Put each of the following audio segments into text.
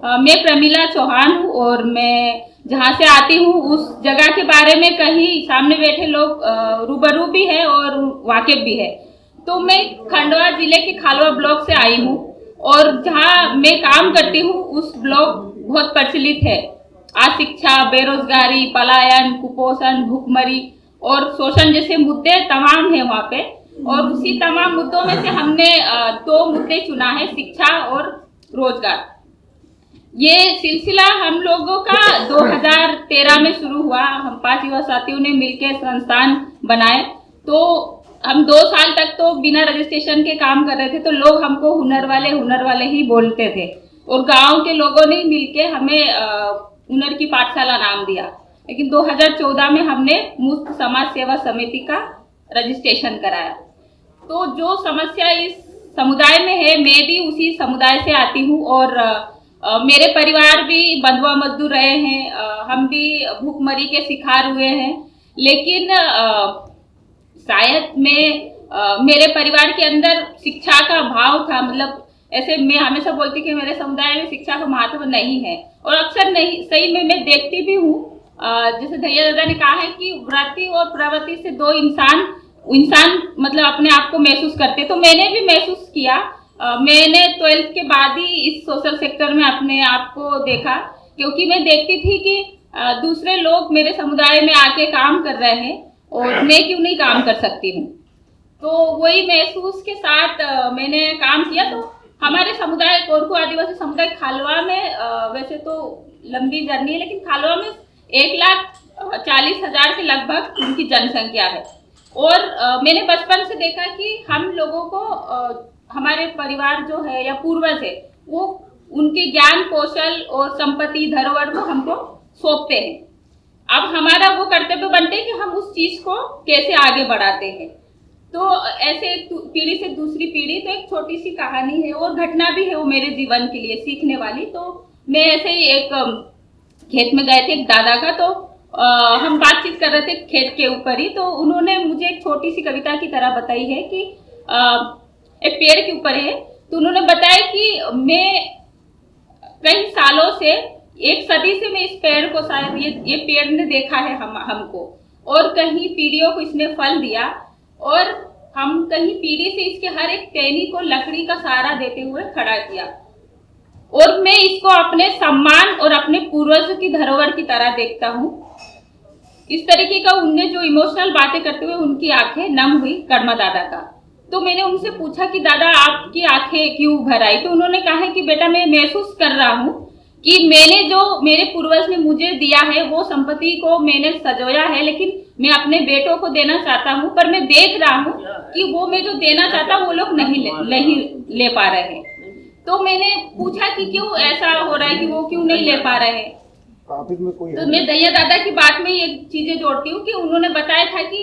मैं प्रमिला चौहान हूँ और मैं जहाँ से आती हूँ उस जगह के बारे में कहीं सामने बैठे लोग रूबरू भी है और वाकिफ भी है। तो मैं खंडवा जिले के खालवा ब्लॉक से आई हूँ और जहाँ मैं काम करती हूँ उस ब्लॉक बहुत प्रचलित है। अशिक्षा, बेरोजगारी, पलायन, कुपोषण, भूखमरी और शोषण जैसे मुद्दे तमाम है वहाँ पे। और उसी तमाम मुद्दों में से हमने दो मुद्दे चुना है, शिक्षा और रोजगार। ये सिलसिला हम लोगों का 2013 में शुरू हुआ। हम 5 युवा साथियों ने मिलकर संस्थान बनाए। तो हम 2 साल तक तो बिना रजिस्ट्रेशन के काम कर रहे थे, तो लोग हमको हुनर वाले ही बोलते थे और गांव के लोगों ने मिलके हमें हुनर की पाठशाला नाम दिया। लेकिन 2014 में हमने मुफ्त समाज सेवा समिति का रजिस्ट्रेशन कराया। तो जो समस्या इस समुदाय में है, मैं भी उसी समुदाय से आती हूँ और मेरे परिवार भी बंधुआ मजदूर रहे हैं। हम भी भूखमरी के शिकार हुए हैं। लेकिन शायद मेरे परिवार के अंदर शिक्षा का भाव था। मतलब ऐसे मैं हमेशा बोलती कि मेरे समुदाय में शिक्षा का महत्व नहीं है और अक्सर नहीं, सही में मैं देखती भी हूँ। जैसे धैया दादा ने कहा है कि वृत्ति और प्रवृत्ति से दो इंसान मतलब अपने आप को महसूस करते। तो मैंने भी महसूस किया। मैंने 12th के बाद ही इस सोशल सेक्टर में अपने आप को देखा, क्योंकि मैं देखती थी कि दूसरे लोग मेरे समुदाय में आके काम कर रहे हैं और मैं क्यों नहीं काम कर सकती हूँ। तो वही महसूस के साथ मैंने काम किया। तो हमारे समुदाय कोरकू आदिवासी समुदाय खालवा में वैसे तो लंबी जर्नी है, लेकिन खालवा में 1,40,000 के लगभग उनकी जनसंख्या है। और मैंने बचपन से देखा कि हम लोगों को हमारे परिवार जो है या पूर्वज है, वो उनके ज्ञान कौशल और संपत्ति धरोहर को हमको सौंपते हैं। अब हमारा वो कर्तव्य बनते हैं कि हम उस चीज को कैसे आगे बढ़ाते हैं। तो ऐसे पीढ़ी से दूसरी पीढ़ी, तो एक छोटी सी कहानी है और घटना भी है वो मेरे जीवन के लिए सीखने वाली। तो मैं ऐसे ही एक खेत में गए थे एक दादा का, तो हम बातचीत कर रहे थे खेत के ऊपर ही। तो उन्होंने मुझे एक छोटी सी कविता की तरह बताई है कि एक पेड़ के ऊपर है। तो उन्होंने बताया कि मैं कई सालों से, 1 सदी से मैं इस पेड़ को, शायद ये पेड़ ने देखा है हमको, और कहीं पीढ़ियों को इसने फल दिया और हम कहीं पीढ़ी से इसके हर एक टहनी को लकड़ी का सहारा देते हुए खड़ा किया। और मैं इसको अपने सम्मान और अपने पूर्वजों की धरोहर की तरह देखता हूँ। इस तरीके का उनने जो इमोशनल बातें करते हुए उनकी आंखें नम हुई कर्मा दादा का। तो मैंने उनसे पूछा कि दादा आपकी आंखें क्यों भर आई। तो उन्होंने कहा है कि बेटा मैं महसूस कर रहा हूँ कि मैंने जो मेरे पूर्वज ने मुझे दिया है वो संपत्ति को मैंने सजोया है, लेकिन मैं अपने बेटों को देना चाहता हूँ, पर मैं देख रहा हूँ कि वो मैं जो देना चाहता हूँ वो लोग नहीं ले पा रहे हैं। तो मैंने पूछा कि क्यों ऐसा हो रहा है कि वो क्यों नहीं ले पा रहे हैं। तो मैं दैया दादा की बात में ये चीजें जोड़ती हूँ कि उन्होंने बताया था कि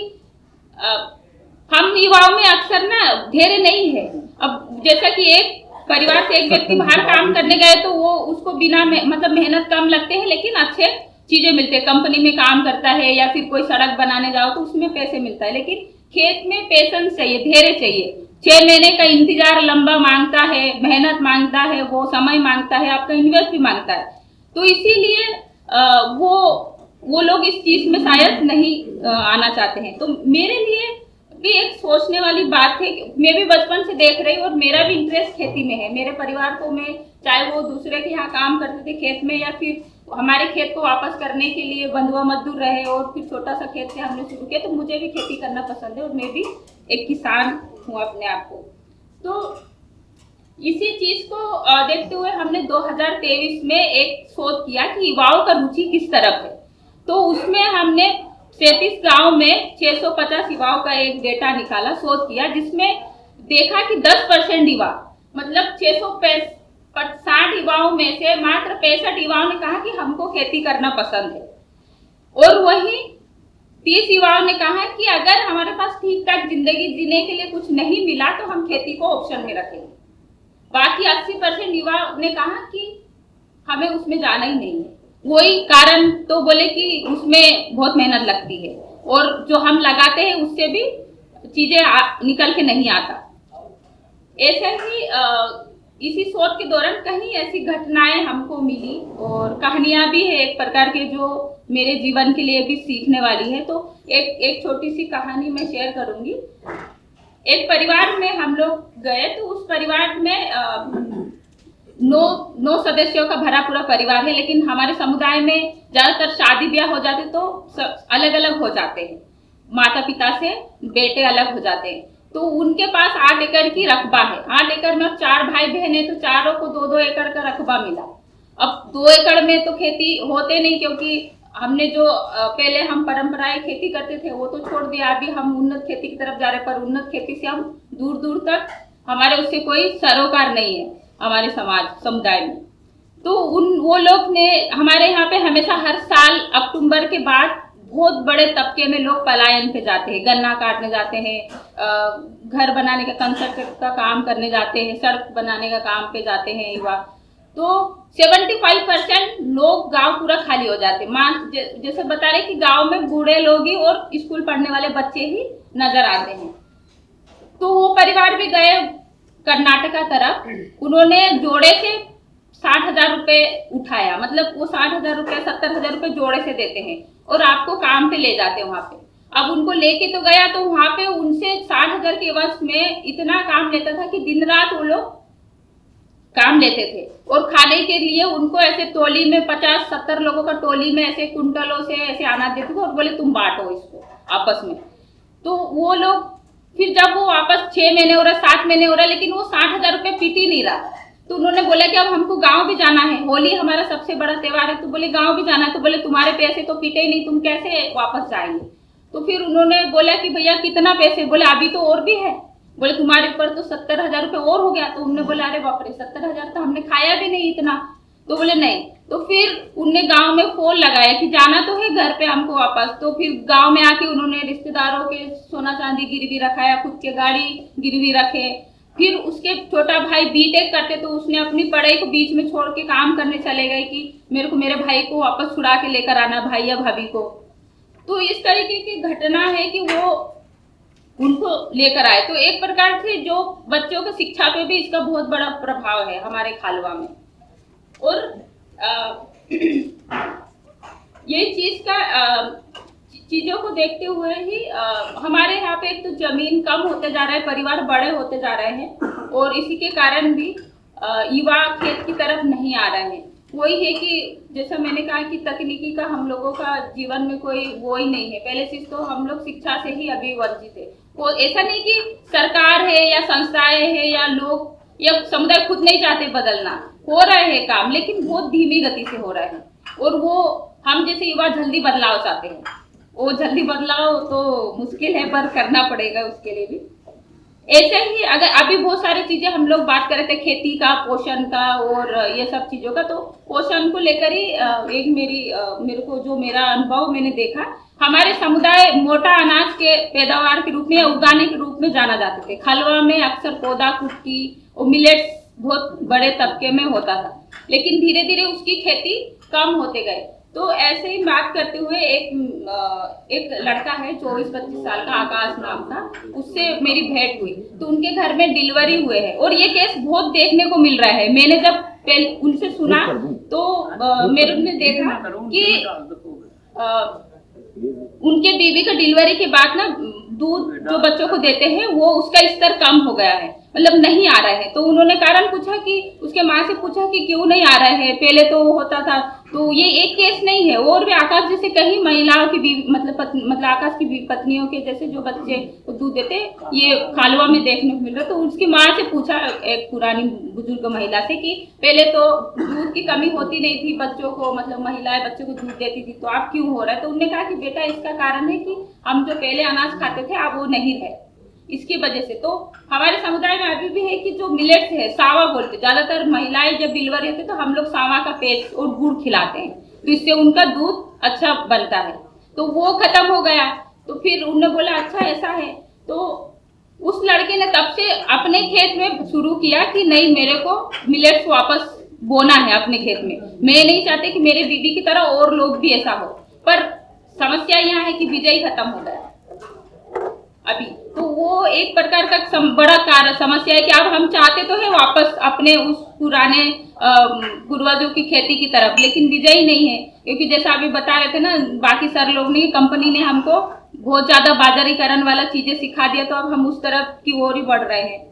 हम युवाओं में अक्सर ना धैर्य नहीं है। अब जैसा कि एक परिवार से एक व्यक्ति बाहर काम करने गए तो वो उसको बिना मतलब मेहनत कम लगते हैं, लेकिन अच्छे चीजें मिलते हैं। कंपनी में काम करता है या फिर कोई सड़क बनाने जाओ तो उसमें पैसे मिलता है, लेकिन खेत में पेशेंस चाहिए, धैर्य चाहिए। 6 महीने का इंतजार लंबा मांगता है, मेहनत मांगता है, वो समय मांगता है, आपका इन्वेस्ट भी मांगता है। तो इसीलिए वो लोग इस चीज में शायद नहीं आना चाहते हैं। तो मेरे लिए भी एक सोचने वाली बात है। मैं भी बचपन से देख रही हूँ और मेरा भी इंटरेस्ट खेती में है। मेरे परिवार को, मैं चाहे वो दूसरे के यहाँ काम करते थे खेत में या फिर हमारे खेत को वापस करने के लिए बंधुआ मजदूर रहे और फिर छोटा सा खेत से हमने शुरू किया, तो मुझे भी खेती करना पसंद है और मैं भी एक किसान हूँ अपने आप को। तो इसी चीज को देखते हुए हमने 2023 में एक शोध किया कि युवाओं का रुचि किस तरफ है। तो उसमें हमने 37 गांव में 650 युवाओं का एक डेटा निकाला, शोध किया, जिसमें देखा कि 10% युवा, मतलब 660 युवाओं में से मात्र 65 युवाओं ने कहा कि हमको खेती करना पसंद है। और वहीं 30 युवाओं ने कहा कि अगर हमारे पास ठीक ठाक जिंदगी जीने के लिए कुछ नहीं मिला तो हम खेती को ऑप्शन में रखेंगे। बाकी 80% युवा ने कहा कि हमें उसमें जाना ही नहीं है। वही कारण तो बोले कि उसमें बहुत मेहनत लगती है और जो हम लगाते हैं उससे भी चीजें निकल के नहीं आता। ऐसे ही इसी शोध के दौरान कहीं ऐसी घटनाएं हमको मिली और कहानियां भी है एक प्रकार के जो मेरे जीवन के लिए भी सीखने वाली है। तो एक छोटी सी कहानी मैं शेयर करूंगी। एक परिवार में हम लोग गए, तो उस परिवार में 9 सदस्यों का भरा पूरा परिवार है, लेकिन हमारे समुदाय में ज्यादातर शादी ब्याह हो जाते तो अलग अलग हो जाते हैं, माता पिता से बेटे अलग हो जाते हैं। तो उनके पास 8 एकड़ की रकबा है। 8 एकड़ में 4 भाई बहन है, तो चारों को 2-2 एकड़ का रकबा मिला। अब 2 एकड़ में तो खेती होते नहीं, क्योंकि हमने जो पहले हम परंपराएं खेती करते थे वो तो छोड़ दिया। अभी हम उन्नत खेती की तरफ जा रहे हैं, पर उन्नत खेती से हम दूर दूर तक हमारे उससे कोई सरोकार नहीं है हमारे समुदाय में। तो वो लोग ने हमारे यहाँ पे हमेशा हर साल अक्टूबर के बाद बहुत बड़े तबके में लोग पलायन पे जाते हैं, गन्ना काटने जाते हैं, घर बनाने का कंस्ट्रक्शन का काम करने जाते हैं, सड़क बनाने का काम पे जाते हैं युवा। तो 75% लोग गांव पूरा खाली हो जाते हैं। जैसे बता रहे कि गांव में बूढ़े लोग ही और स्कूल पढ़ने वाले बच्चे ही नजर आते हैं। तो वो परिवार भी गए कर्नाटका तरफ, उन्होंने जोड़े से 60,000 रुपए उठाया। मतलब वो 60,000 रुपए 70,000 रुपए जोड़े से देते हैं और आपको काम पे ले जाते हैं वहां पे। अब उनको लेके तो गया, तो वहां पे उनसे 60,000 के एवज में इतना काम लेता था कि दिन रात वो लोग काम लेते थे। और खाने के लिए उनको ऐसे टोली में 50-70 लोगों का टोली में ऐसे कुंटलों से ऐसे अनाज देते थे और बोले तुम बांटो इसको आपस में। तो वो लोग फिर जब वो वापस 6 महीने हो रहा, 7 महीने हो रहा, लेकिन वो 60,000 रुपए पीट ही नहीं रहा। तो उन्होंने बोला कि अब हमको गांव भी जाना है, होली हमारा सबसे बड़ा त्योहार है। तो बोले गांव भी जाना है। तो बोले तुम्हारे पैसे तो पीटे ही नहीं, तुम कैसे वापस जाएंगे। तो फिर उन्होंने बोला कि भैया कितना पैसे, बोले अभी तो और भी है। बोले तुम्हारे ऊपर तो 70,000 रुपए और हो गया। तो उन्होंने बोला अरे बाप रे, 70,000 तो हमने खाया भी नहीं इतना। तो बोले नहीं। तो फिर उनने गांव में फोन लगाया कि जाना तो है घर पे हमको वापस। तो फिर गांव में आके उन्होंने रिश्तेदारों के सोना चांदी गिरवी रखाया, खुद के गाड़ी गिरवी रखे। फिर उसके छोटा भाई बीटेक करते, तो उसने अपनी पढ़ाई को बीच में छोड़ के काम करने चले गए कि मेरे को मेरे भाई को वापस छुड़ा के लेकर आना, भाई या भाभी को। तो इस तरीके की घटना है कि वो उनको लेकर आए। तो एक प्रकार से जो बच्चों की शिक्षा पे भी इसका बहुत बड़ा प्रभाव है हमारे खालवा में। और ये चीज का चीजों को देखते हुए ही हमारे यहाँ पे एक तो जमीन कम होते जा रहा है, परिवार बड़े होते जा रहे हैं, और इसी के कारण भी युवा खेत की तरफ नहीं आ रहे हैं। वही है कि जैसा मैंने कहा कि तकनीकी का हम लोगों का जीवन में कोई वो ही नहीं है। पहले से तो हम लोग शिक्षा से ही अभी वंचित है। वो ऐसा नहीं कि सरकार है या संस्थाएं है या लोग या समुदाय खुद नहीं चाहते बदलना, हो रहे हैं काम, लेकिन बहुत धीमी गति से हो रहे हैं। और वो हम जैसे युवा जल्दी बदलाव चाहते हैं, वो जल्दी बदलाव तो मुश्किल है, पर करना पड़ेगा उसके लिए भी। ऐसे ही अगर अभी बहुत सारी चीजें हम लोग बात कर रहे थे, खेती का, पोषण का और ये सब चीजों का, तो पोषण को लेकर ही एक मेरे को जो मेरा अनुभव मैंने देखा, हमारे समुदाय मोटा अनाज के पैदावार के रूप में या उगाने के रूप में जाना जाते थे। खालवा में अक्सर पौधा, कुटकी और मिलेट्स बहुत बड़े तबके में होता था, लेकिन धीरे धीरे उसकी खेती कम होते गए। तो ऐसे ही बात करते हुए एक लड़का है 24-25 साल का, आकाश नाम था, उससे मेरी भेंट हुई। तो उनके घर में डिलीवरी हुए है और ये केस बहुत देखने को मिल रहा है। मैंने जब पहले उनसे सुना तो मेरे ने देखा कि उनके बीवी का डिलीवरी के बाद ना दूध जो बच्चों को देते हैं वो उसका स्तर कम हो गया है, मतलब नहीं आ रहा है। तो उन्होंने कारण पूछा कि उसके माँ से पूछा कि क्यों नहीं आ रहा है, पहले तो होता था। तो ये एक केस नहीं है, और भी आकाश जैसे कई महिलाओं की बीवी मतलब आकाश की पत्नियों के जैसे जो बच्चे दूध देते ये खालवा में देखने को मिल रहा है। तो उसकी माँ से पूछा, एक पुरानी बुजुर्ग महिला से, कि पहले तो दूध की कमी होती नहीं थी बच्चों को, मतलब महिलाएं बच्चों को दूध देती थी, तो अब क्यों हो रहा है। तो उन्होंने कहा कि बेटा इसका कारण है कि हम जो पहले अनाज खाते थे अब वो नहीं है, इसकी वजह से। तो हमारे समुदाय में अभी भी है कि जो मिलेट्स है, सावा बोलते, ज्यादातर महिलाएं जब डिलीवरी होती है तो हम लोग सावा का पेस्ट और गुड़ खिलाते हैं, तो इससे उनका दूध अच्छा बनता है। तो वो खत्म हो गया। तो फिर उन्होंने बोला अच्छा ऐसा है। तो उस लड़के ने तब से अपने खेत में शुरू किया कि नहीं, मेरे को मिलेट्स वापस बोना है अपने खेत में। मैं नहीं चाहते कि मेरे बीबी की तरह और लोग भी ऐसा हो, पर समस्या यहाँ है कि बीज ही खत्म हो गया। अभी तो वो एक प्रकार का बड़ा समस्या है कि अब हम चाहते तो है वापस अपने उस पुराने पूर्वजों की खेती की तरफ, लेकिन विजयी नहीं है, क्योंकि जैसा अभी बता रहे थे ना बाकी सारे लोग ने, कंपनी ने हमको बहुत ज्यादा बाजारीकरण वाला चीजें सिखा दिया, तो अब हम उस तरफ की ओर ही बढ़ रहे हैं।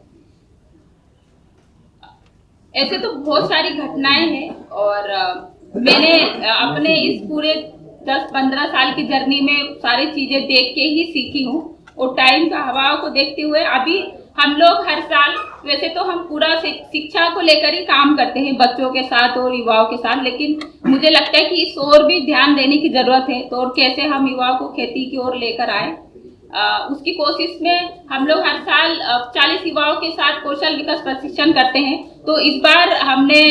ऐसे तो बहुत सारी घटनाएं हैं और मैंने अपने इस पूरे 10-15 साल की जर्नी में सारी चीजें देख के ही सीखी हूँ, और टाइम का हवाओं को देखते हुए अभी हम लोग हर साल, वैसे तो हम पूरा शिक्षा को लेकर ही काम करते हैं बच्चों के साथ और युवाओं के साथ, लेकिन मुझे लगता है कि इस ओर भी ध्यान देने की जरूरत है, तो और कैसे हम युवाओं को खेती की ओर लेकर आए, उसकी कोशिश में हम लोग हर साल 40 युवाओं के साथ कौशल विकास प्रशिक्षण करते हैं। तो इस बार हमने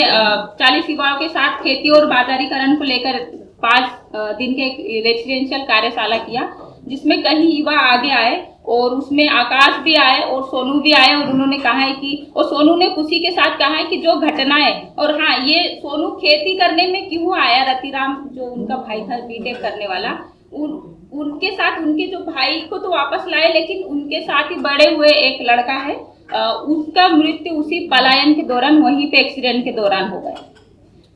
40 युवाओं के साथ खेती और बाजारीकरण को लेकर 5 दिन के रेसिडेंशियल कार्यशाला किया, जिसमें कई युवा आगे आए और उसमें आकाश भी आए और सोनू भी आए, और उन्होंने कहा है कि, और सोनू ने खुशी के साथ कहा है कि जो घटना है, और हाँ ये सोनू खेती करने में क्यों आया, रतिराम जो उनका भाई था बीटेक करने वाला, उनके साथ उनके जो भाई को तो वापस लाए, लेकिन उनके साथ ही बड़े हुए एक लड़का है, उसका मृत्यु उसी पलायन के दौरान, वहीं पे एक्सीडेंट के दौरान हो गया,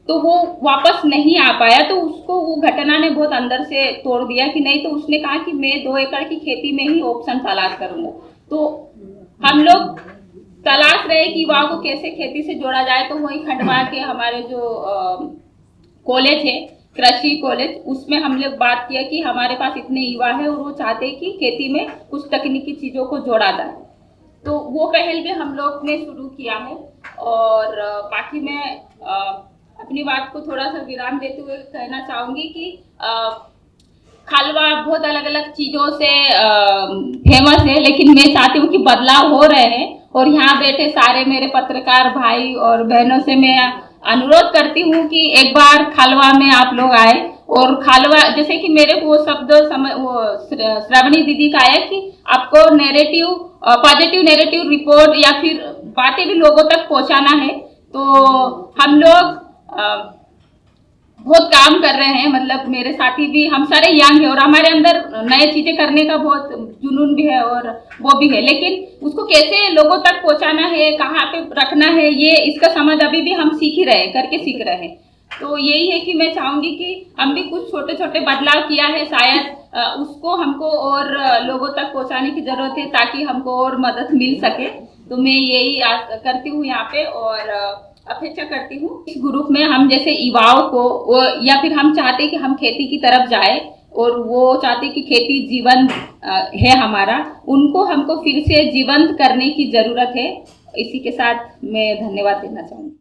तो वो वापस नहीं आ पाया। तो उसको वो घटना ने बहुत अंदर से तोड़ दिया कि नहीं, तो उसने कहा कि मैं 2 एकड़ की खेती में ही ऑप्शन तलाश करूंगा। तो हम लोग तलाश रहे कि युवाओं को कैसे खेती से जोड़ा जाए, तो वही खंडवा के हमारे जो कॉलेज है, कृषि कॉलेज, उसमें हमने बात किया कि हमारे पास इतने युवा है और वो चाहते हैं कि खेती में कुछ तकनीकी चीज़ों को जोड़ा जाए, तो वो पहल भी हम लोग ने शुरू किया है। और बाकी मैं अपनी बात को थोड़ा सा विराम देते हुए कहना चाहूँगी कि खालवा बहुत अलग अलग चीज़ों से फेमस है, लेकिन मैं चाहती हूँ कि बदलाव हो रहे हैं, और यहाँ बैठे सारे मेरे पत्रकार भाई और बहनों से मैं अनुरोध करती हूँ कि एक बार खालवा में आप लोग आए, और खालवा जैसे कि मेरे को वो शब्द श्रावणी दीदी का आया कि आपको नैरेटिव, पॉजिटिव नैरेटिव रिपोर्ट या फिर बातें भी लोगों तक पहुंचाना है, तो हम लोग बहुत काम कर रहे हैं, मतलब मेरे साथी भी, हम सारे यंग है और हमारे अंदर नए चीजें करने का बहुत जुनून भी है और वो भी है, लेकिन उसको कैसे लोगों तक पहुंचाना है, कहाँ पे रखना है, ये इसका समझ अभी भी हम सीख ही रहे हैं, करके सीख रहे हैं। तो यही है कि मैं चाहूंगी कि हम भी कुछ छोटे छोटे बदलाव किया है, शायद उसको हमको और लोगों तक पहुंचाने की जरूरत है, ताकि हमको और मदद मिल सके। तो मैं यही करती हूँ यहाँ पे, और अपेक्षा करती हूँ इस ग्रुप में हम जैसे युवाओं को, या फिर हम चाहते कि हम खेती की तरफ जाए और वो चाहते कि खेती जीवन है हमारा, उनको हमको फिर से जीवंत करने की जरूरत है। इसी के साथ मैं धन्यवाद देना चाहूँगी।